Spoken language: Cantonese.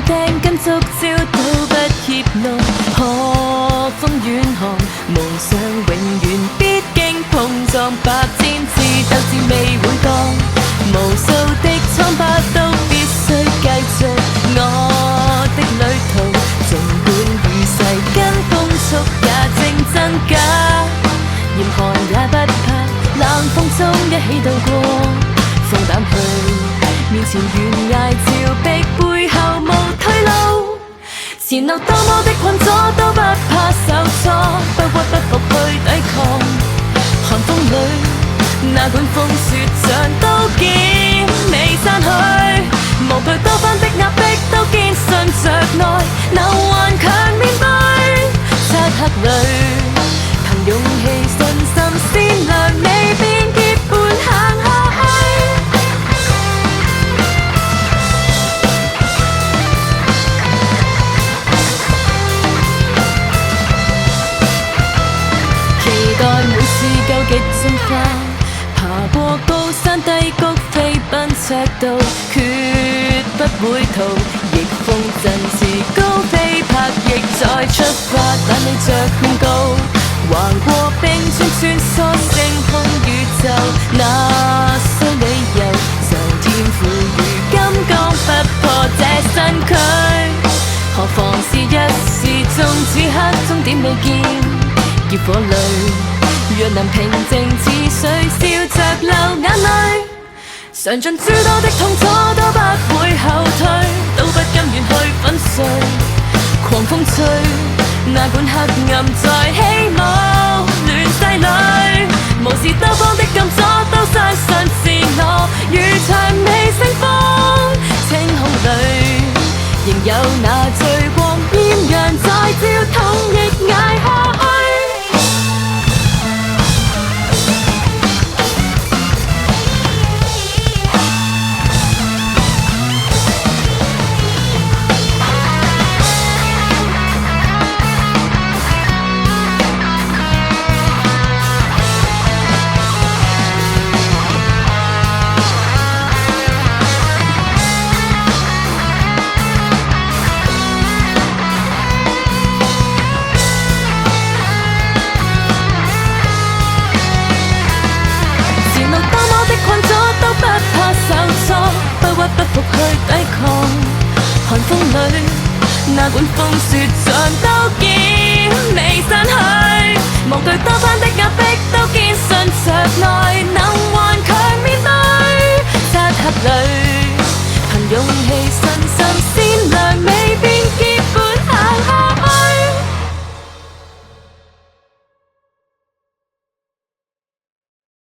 釘跟觸礁都不怯懦，破風遠航，夢想永遠必經碰撞，百戰至鬥志未會降，無數的瘡疤都必須繼續我的旅途，儘管雨勢跟風速也正增加，嚴寒也不怕，冷風中一起渡過，放膽去，面前懸崖峭壁背後無退路，前路多麼的困阻都不怕受挫，不屈不服去抵抗，寒風裏那管風雪像刀劍未散去，無懼多番的壓迫都堅信着愛能頑強面對，漆黑裏憑勇氣信心善良未變結伴行下去。期待每次究極進化，爬過高山低谷飛奔赤道，決不會逃，逆風振翅高飛拍翼再出發，懶理着勸告，橫過冰川穿梭星空宇宙，那些理由就天賦如金剛不破這身軀，何妨是一時縱此刻終點未見，烈火裏若能平靜似水，笑着流眼淚，嘗盡諸多的痛楚都不會後退，都不甘願去粉碎，狂風吹，哪管黑暗在起舞亂世裏，無視多方的禁阻，都相信是我如薔薇盛放，清空裏仍有那最光豔陽在照，痛亦捱下去。不服去抵抗，寒風裏那管風雪像刀劍未散去。